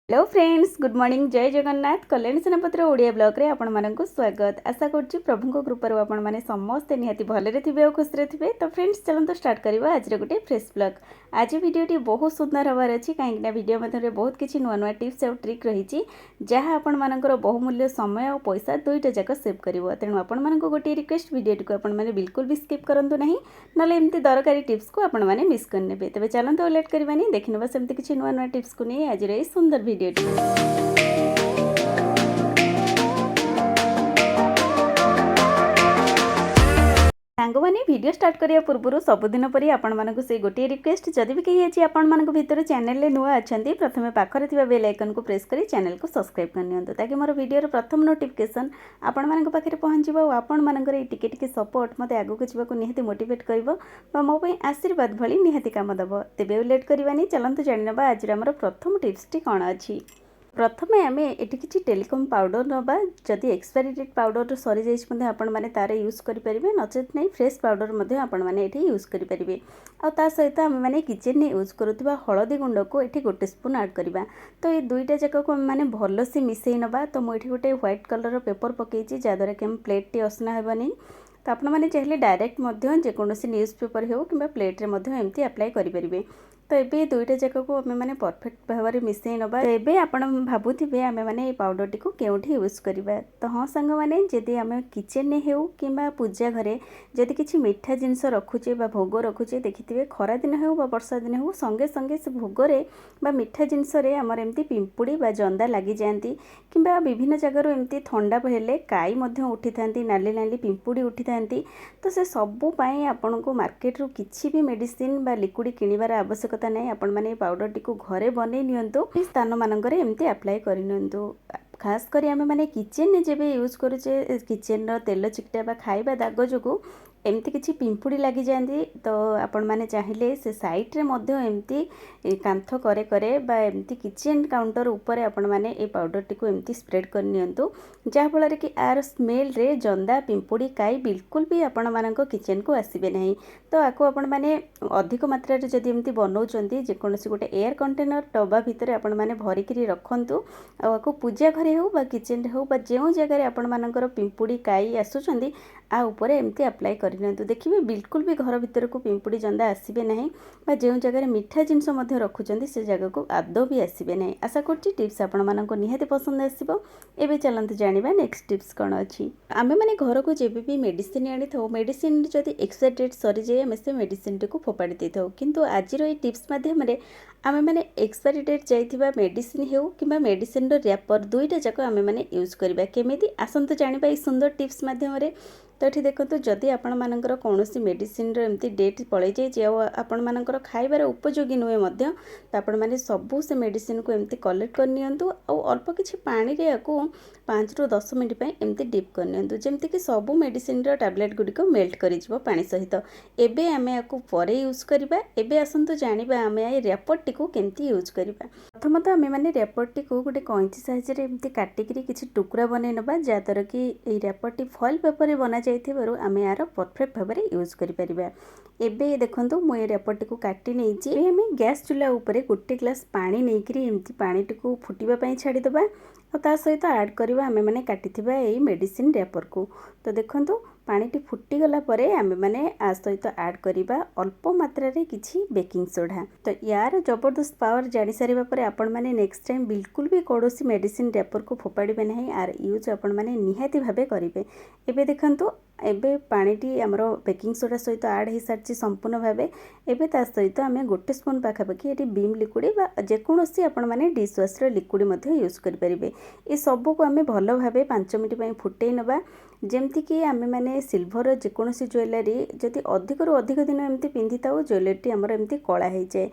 Hello friends, good morning. जय Jagannath. Kalyani सेनापतिर Odia blog रे आपण मानकु स्वागत। आशा करछि प्रभु कृपारू आपण माने समस्ते निहाती भलरे थिबे और खुशी थिबे। तो फ्रेंड्स चलंतु स्टार्ट करबा आज रे गुटे फ्रेश ब्लॉग। आज वीडियोटी बहुत सुंदर हबार अछि काहेकि वीडियो मध्य बहुत किछि नुआ नुआ टिप्स और ट्रिक रहिछि जहाँ आपण मानकर बहुमूल्य समय और पैसा दुईटा जाक सेव करिवो। तेणु आपण मानकु गोटे रिक्वेस्ट, वीडियोटी को आपण माने बिल्कुल भी स्किप करंतु नहीं, नले एमती दरकारी टिप्स को आपण माने मिस करनेबे। तबे चलंतु लेट करबानी देखिनबा सेमती किछि नुआ नुआ टिप्स को नै आज रे सुंदर वीडियोटी। सांग मैंने वीडियो स्टार्ट करने पूर्व सबुदिन परी आपण मानक से गोटे रिक्वेस्ट, जदि भी कहीं अच्छी आपण मानक भितर चैनल नुआ अच्छा प्रथम पाखरे थिबा बेल आइकन को प्रेस करी चैनल को सब्सक्राइब करनियंतु ताकि मोर वीडियो प्रथम नोटिफिकेशन आपण मानक पाखरे पहुंचबो और आपण मानकर ए टिके टिके सपोर्ट मते आगु को जीवा को निहाती मोटिवेट करबो बा मो पई आशीर्वाद भली निहाती काम दबो। तेबे लेट करबानी, चलंतु जानिनबा आज हमर प्रथम टिप्स टी कोन अछि। प्रथमे आम ये किसी टेलीकॉम पाउडर नवा। जदि एक्सपायरी डेट पाउडर सरी जाइए आपण मैंने तार यूज करेंगे, नचेत नहीं फ्रेश पाउडर आपण मैंने यूज करेंगे। आ सहित आम मैंने किचेन में यूज करुवा हलदी गुंड को ये गोटे स्पून ऐड करवा। तो ये दुईटा जाक को मैंने भलसे मिसई नवा। तो मुझे गोटे व्हाइट कलर पेपर पकई जहाँद्वारा कि आम प्लेट टी असना हेनी। तो आपण मैंने चाहिए डायरेक्ट जेकोसी न्यूज पेपर हो कि प्लेट्रे एमती अप्लाई करेंगे। तो ये दुईटा जाक को आम मैंने परफेक्ट भाव में मिसई नवा। तो ये आप भावुवे आम मैंने पाउडर टी केउठी यूज करवा। तो हाँ सांग मैंने जदि आम किचेन में हो कि पूजा घरे जदि किसी मीठा जिनस रखुचे बा भोग रखुचे, देखिए खरा दिन हो बा वर्षा दिन हो संगे संगे से भोगरे बा मीठा जिनस आमर एमती पिंपुड़ी बा जंदा लगी जाती कि विभिन्न जगार एमती थंडा हेले काई उठी था, नाली नाली पिंपुड़ी उठी था। तो से सबूपाई आपण को मार्केट रू किसी भी मेडिसिन बा लिक्विड किणवार आवश्यकता नहीं। आपण मैंने पाउडर टी घरे बन नियंतु, स्थान मानक एमती अप्लाई करनियंतु। खास करी आमे माने किचेन ने जेबे यूज करूचे किचेन रो तेल चिकटा बा खाइबा दाग जोगु एमती किसी पिंपुड़ी लगी जाती। तो आपण मैंने चाहिए से साइड रे मध्य एमती कांथ करे करे बा एमती किचेन काउंटर ऊपर आपण मैंने ए पाउडर टी को एमती स्प्रेड कर नियंतु, जहाँ फल कि आर स्मेल रे जंदा पिंपुड़ी काई बिल्कुल भी आपण मानक किचेन को आसबे नहीं। तो आपको आपण मैंने अधिक मात्रा रे जदि एमती बनाउचंती जेकोसी गोटे एयर कंटेनर डब्बा भितर आपण मैंने भरिकी रखंतु। आपको पूजा घरे हो बा किचेन हो बा जो जगह आपण मानकर पिंपुड़ी काई आसुचंदी आ ऊपर एमती अप्लाई करनियंतु। देखिए बिल्कुल भी घर भीतर को पिंपुड़ी जंदा आसबे नहीं बा जो जगह मीठा जिनस मध्य रखुचंदी से जगह को आदौ भी आसबे नहीं। आशा करछि टिप्स आपण माननको निहाती पसंद आसीबो। एबे चलंतु जानिबा नेक्स्ट टिप्स कोन अछि। आमे माने घर को जेबे भी मेडिसिन आनी थाओ, मेडिसिन जदि एक्सपायरी डेट सरी जाए आमे से मेडिसिन टी को फोपाड़ी दे थाओ। किंतु आज रो ए टिप्स माध्यम रे आमे माने एक्सपायरी डेट जाइथिबा मेडिसिन हेउ किबा मेडिसिन रो रैपर दुईटा जाक आमे माने यूज करबा केमिति। आसंतु जानिबा ए सुंदर टिप्स माध्यम रे। तो ये देखो जदि आपण मानकर कौन सी मेडिसिन एमती डेट पलि जाए आपण मानकर खाइबार उपयोगी नुहे मध्य, तो आपण माने सबू से मेडिसिन को एमती कलेक्ट करनियंतु और अल्प किछि पानी रे याकू 5 ରୁ 10 मिनिट पई एमती डिप करनियंतु, जेमती कि सबू मेडिसिन रो टैबलेट गुडी को मेल्ट करि जिवो पानी सहित। एबे आमे याकू परे यूज करबा। एबे आसंतु जानिबा आमे ए रैपर टी को केमती यूज करबा। प्रथमतः आमे माने रैपर टी को गोटे कैंची साहाय्य रे एमती काटिकरी किछि टुकड़ा बनै नबा, जातर कि ए रैपर टी फॉइल पेपर रे बना जाइथिबारु आमे यार परफेक्ट भाव में यूज करिपरिबा। एबे देखंतु मो ए रैपर टी को काटी नै छि। एबे आमे गैस चूल्हा ऊपर गोटे ग्लास पानी नेकरी एमती पानी टी को फुटिबा पई छाडी दबा और ता सहित ऐड करबा आमे माने काटिथिबा ए मेडिसिन रैपर को। तो देखंतु पानी टी फुटी गला परे आमे माने आ सहित ऐड करबा अल्प मात्रा रे किछि बेकिंग सोडा। तो यार जबरदस्त पावर जानि सारिबा परे आपण माने नेक्स्ट टाइम बिल्कुल भी कोडोसी मेडिसिन रैपर को फोपाड़िबे नहीं, आर यूज आपण माने निहाती भाबे करिवे। एबे देखंतु एबे पानीटी आमर बेकिंग सोडा सहित ऐड हो सारी संपूर्ण भाव। एबे ता सहित आम गोटे स्पून पाखापाखि ये बीम लिक्विड बा जेकोसी आपण माने डिश वाशर लिक्विड मध्य यूज करेंगे। ये सबू को आम भल भाव 5 मिनट फुटे नवा, जमती कि आम मैंने सिल्भर जेकोसी ज्वेलरी जदि अधिक रू अधिक दिन एमती पिंधि था ज्वेलरी आमर एमती कला हो जाए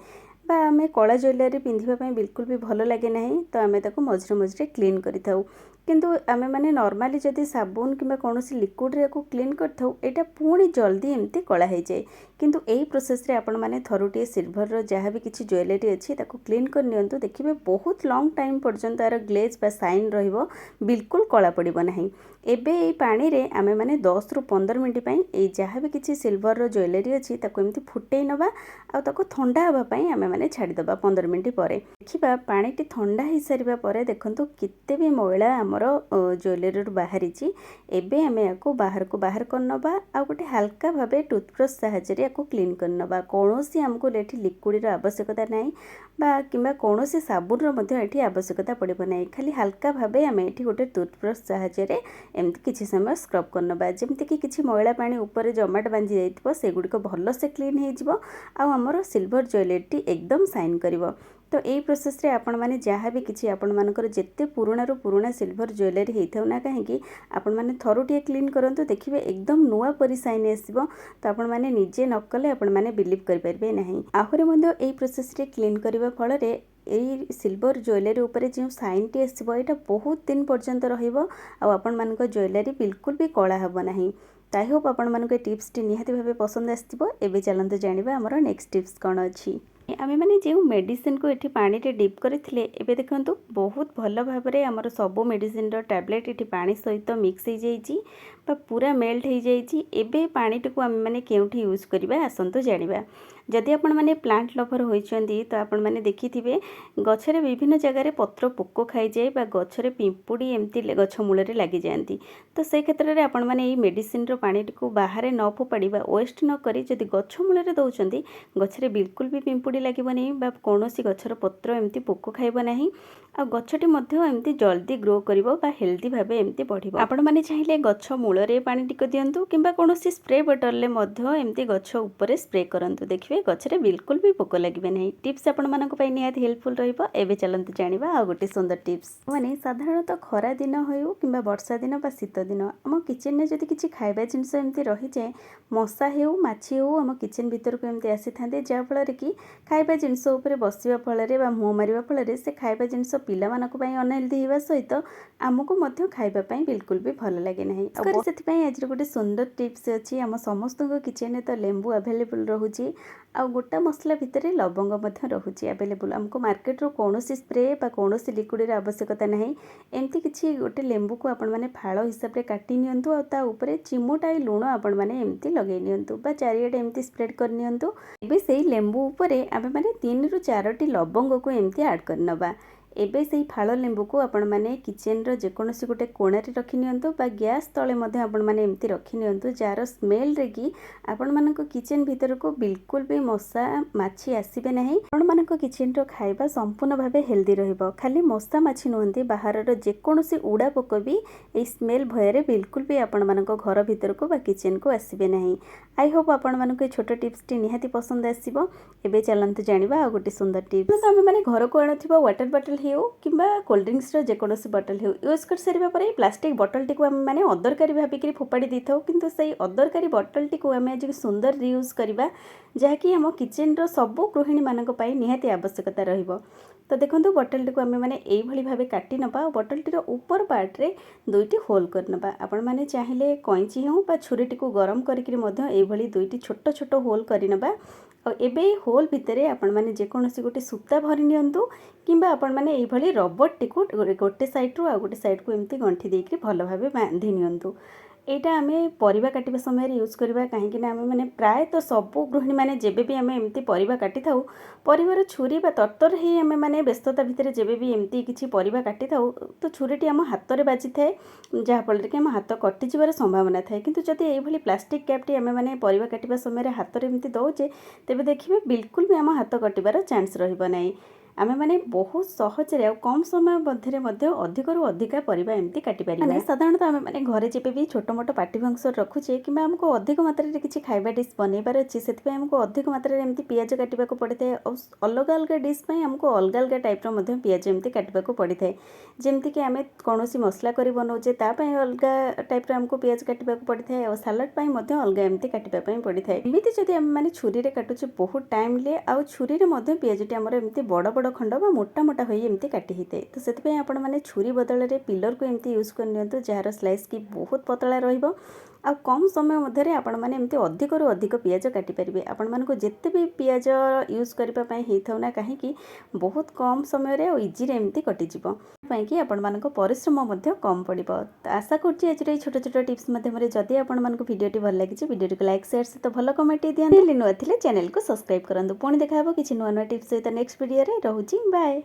बा आम कला ज्वेलरी पिंधिबा बिल्कुल भी भल लगे ना। तो आम ताको मझे मझे क्लीन करिथाउ। किंतु आमे माने नॉर्मली जदि साबुन किंबा कौन लिक्विड रे को क्लीन करथाउ एटा पुणी जल्दी एमती कला हो जाए। किंतु यही प्रोसेस रे आपण माने थरुटिए सिल्वर जहाँ भी किसी ज्वेलरी अच्छी ताको क्लीन कर नियंतु देखिए बहुत लॉन्ग टाइम पर्यंत तार ग्लेज बा साइन रहिबो बिल्कुल कला पड़िबो नाही। एबे ए पानी रे आमे माने 10 रु 15 मिनिट पई ए जहाँ भी किसी सिल्वर ज्वेलरी अच्छी ताको एमती फुटई नबा आ ताको ठंडा हबा पई आमे माने छाड़ी दबा 15 मिनिट परे। देखिबा पानी टी ठंडा ही सारिबा परे देखंतु किते भी मैला हमर ज्वेलरी रु बाहरीची। एबे आमे याको बाहर को बाहर कर नबा आ गोटे हल्का भाबे टूथब्रश सहायता रे याको क्लीन कर नबा। कोनोसी हमको एठी लिक्विड रो आवश्यकता नाही बा किंबा कोनोसी साबुन रो मध्ये एठी आवश्यकता पड़िबो नाही। खाली हल्का भाबे आमे एठी गोटे टूथब्रश सहायता रे एमती किछि समय स्क्रब कर नबा जेमती कि किछि मैला पानी ऊपर जमाट बांधी जाइतबो सेगुडी को भलो से क्लीन हे जिवो आ हमर सिल्वर ज्वेलरी एकदम साइन करिवो। तो यही प्रोसेस रे आपण माने जहाँ भी किछि आपण मानकर जेते पुराणा रो पुराणा सिल्वर ज्वेलरी हेथाउ ना कहीं आपण माने थरुटिए क्लीन करंतु देखिबे एकदम नुआ परि साइन आसीबो। तो आपण माने निजे न कले आपण माने बिलीव करि परबे नाही। आहुरे मध्ये एही प्रोसेस रे क्लीन करिवा फल रे यही सिल्वर ज्वेलरी उपरे जो साइन टी आसीबो एटा बहुत दिन पर्यंत रहिबो आ आपण मानक ज्वेलरी बिल्कुल भी कला हबो नाही। आई होप आपण मानक टिप्स टी निहाती भाबे पसंद आस्तिबो। एबे चलंतु जानिबा हमर नेक्स्ट टिप्स कोन अछि। आमे माने जो मेडिसिन को एठी पानी रे डिप करथिले एबे देखंतु बहुत भल भाव रे हमर सब मेडिसिन रो टैबलेट एठी पानी सहित मिक्स हो जाइछि बा पूरा मेल्ट हो जाइछि। एबे पानी को आमे माने केउठी यूज करबा आसंतु जानिबा। जदि आपण माने प्लांट लवर होइचंदी तो आपण माने देखिथिबे गछरे विभिन्न जगह रे पत्र पोको खाइ जाय बा गछरे पिंपुडी एमती गछ मूल रे लागि जायंती। तो से क्षेत्र रे आपण माने ए मेडिसिन रो पानी को बाहर न फोपाड़ी बा वेस्ट न करी जदि गछ मूल रे दउचंदी गछरे बिल्कुल भी पिंपुडी लागिबो नहीं बा कोनोसी गछर पत्र एमती पोको खाइबो नाही आ गछटी मध्ये एमती जल्दी ग्रो करिवो बा हेल्दी भाबे एमती बढ़िबो। आपण माने चाहिले गछ मूल रे पानी टिको दियंतु किंबा कोनोसी स्प्रे बोतल ले मध्ये एमती गछ ऊपर स्प्रे करंतु देखिबे गछरे बिल्कुल भी पोको लागिबे नहीं। टिप्स आपण मानक पई निहाती हेल्पफुल रहिबो। एबे चलंतु जानिबा आ गोटे सुंदर टिप्स माने साधारणतः खरा दिन होयु किंबा वर्षा दिन बा शीत दिन हम किचन ने जदि किछि खाइबा जिंस एमती रहि जाय मशा हेउ माछी हेउ हम किचन भीतर को एमती आसी थांदे जा फल रे कि खाइबा जिंस ऊपर बसिबा फल रे बा मुंह मारिबा फल रे से खाइबा जिंस पिला मानक पई अनहेल्दी हेबा सहित हमको मध्य खाइबा पई बिल्कुल भी भल लागे नहीं। आ सेति पई आज गोटे सुंदर टिप्स अछि। हम समस्त को किचन ने तो लेंबू अवेलेबल रहूची आ गोटा मसला भितर लवंग मध्य रहूची अवेलेबल। हमको मार्केट रो कोनोसी स्प्रे बा कोनोसी लिक्विड रे आवश्यकता नहीं। एमती किछि गोटे लेंबू को आपण माने फाळ हिसाब रे काटी नियंतु आ ता ऊपर चिमुटाई लूण आपण माने एमती लगे नियंतु बा चारियाडे एमती स्प्रेड कर नियंतु। एबे सेही लेंबू ऊपर आबे माने 3 रु 4टी लवंग को एमती ऐड कर नबा। एबे से फाळ लेंबू को आपण माने किचन रो जेकोनोसी गोटे कोणा रे रखि नियंतु बा गैस तळे मध्ये आपण माने एमती रखि नियंतु जार स्मेल रे कि आपण मानको किचन भीतर को बिल्कुल भी मशा माछी आसीबे नहीं। आपण मानको किचन रो खाइबा संपूर्ण भाबे हेल्दी रहइबो। खाली मशा माछी नहंती बाहर रो जेकोनोसी उडा पोक भी ए स्मेल भय रे बिल्कुल भी आपण मानको घर भीतर को बा किचन को आसीबे नहीं। आई होप आपण मानको छोटो टिप्स टी निहाती पसंद आसीबो। एबे चलंतु जानिबा आ गोटे सुंदर टिप्स हम माने घर को आनथिबा वाटर बॉटल हेउ किंबा कोल्ड ड्रिंक्स रो जेकोनोसी बॉटल हेउ यूज कर सारिबा परे प्लास्टिक बॉटल टी को हम माने अदरकारी भाबिकरी फोपाड़ी दिथाउ किंतु सेही अदरकारी बॉटल टी को हम आज सुंदर रियूज करबा जहा कि हम किचन रो सब गृहिणी मानक पई निहाती आवश्यकता रहिबो। तो देखंतु बॉटल टी को हम माने एई भली भाबे काटी नबा बॉटल टी रो ऊपर पार्ट रे दुईटी होल कर नबा। आपण माने चाहिले कैंची हेउ बा छुरी टी को गरम करिकरी मध्ये एई भली दुईटी छोटो छोटो होल करि नबा। और एबे होल भितरे आपण माने जेकोनोसी गोटे सूता भरि नियंतु किंबा आपण माने एई भली रबर टी को गोटे साइड रो आ गोटे साइड को एमती गंठी देकरी भलो भाबे बांधी नियंतु। एटा आमे परिबा काटिबा समय रे यूज करबा काहेकि ना आमे माने प्राय तो सब गृहिणी माने जेबे भी आमे एमती परिबा काटी थाउ परिवार छुरी बा तत्तर ही आमे माने व्यस्तता भितर जेबे भी एमती किछि परिबा काटी थाउ तो छुरीटी हम हाथ रे बाजी थाए जहा फल रे कि हम हाथ कटि जिबार संभावना थाए। किंतु जदि एई भली प्लास्टिक कैपटी आमे माने परिबा काटिबा समय रे हाथ रे एमती दउचे तेबे देखिबे बिल्कुल भी हम हाथ कटिबार चांस रहिबो नाही। आमे माने बहुत सहज रे कम समय मध्य मध्ये अधिक रु अधिक परिबा एमती काटी पारिबा। माने साधारणतः आमे माने घरे जेबे भी छोटो मोटो पार्टी फंक्शन रखुचे किंबा हमको अधिक मात्रा रे किछि खाइबा डिश बनैबार अछि सेति पय हमको अधिक मात्रा रे एमती पियाज काटिबा को पड़िथे। अलग अलग डिश पय हमको अलग अलग टाइप रो मध्ये पियाज एमती काटिबा को पड़िथे। जेमती कि आमे कोनोसी मसला करी बनौचे ता पय अलग टाइप रो हमको पियाज काटिबा को पड़िथे और सलाड पय मध्ये अलग एमती काटिबा पय पड़िथे। एमिति जदि आमे माने छुरी रे काटुचे बहुत टाइम ले आ छुरी रे मध्ये पियाजटी हमर एमती बड़ बड़ खंड बा मोटा मोटा होई एमती काटी हिते। तो सेति आपण माने छुरी बदल रे पिलर को एमती यूज कर नियंतु जार स्लाइस की बहुत पतला रहिबो ଆଉ କମ୍ ସମୟ ମଧ୍ୟରେ ଆପଣମାନେ ଏମିତି ଅଧିକରୁ ଅଧିକ ପିଆଜ କାଟିପାରିବେ। ଆପଣମାନଙ୍କୁ ଯେତେ ବି ପିଆଜ ୟୁଜ୍ କରିବା ପାଇଁ ହେଇଥାଉ ନା କାହିଁକି ବହୁତ କମ୍ ସମୟରେ ଆଉ ଇଜିରେ ଏମିତି କଟିଯିବ, ପାଇଁକି ଆପଣମାନଙ୍କ ପରିଶ୍ରମ ମଧ୍ୟ କମ୍ ପଡ଼ିବ। ତ ଆଶା କରୁଛି ଆଜିର ଏଇ ଛୋଟ ଛୋଟ ଟିପ୍ସ ମାଧ୍ୟମରେ ଯଦି ଆପଣମାନଙ୍କୁ ଭିଡ଼ିଓଟି ଭଲ ଲାଗିଛି ଭିଡ଼ିଓଟିକୁ ଲାଇକ୍ ସେୟାର ସହିତ ଭଲ କମେଣ୍ଟ ଦିଅନ୍ତୁ। ନୂଆ ଥିଲେ ଚ୍ୟାନେଲକୁ ସବସ୍କ୍ରାଇବ୍ କରନ୍ତୁ। ପୁଣି ଦେଖା ହେବ କିଛି ନୂଆ ନୂଆ ଟିପ୍ସ ସହିତ ନେକ୍ସଟ ଭିଡ଼ିଓରେ। ରହୁଛି ବାଏ।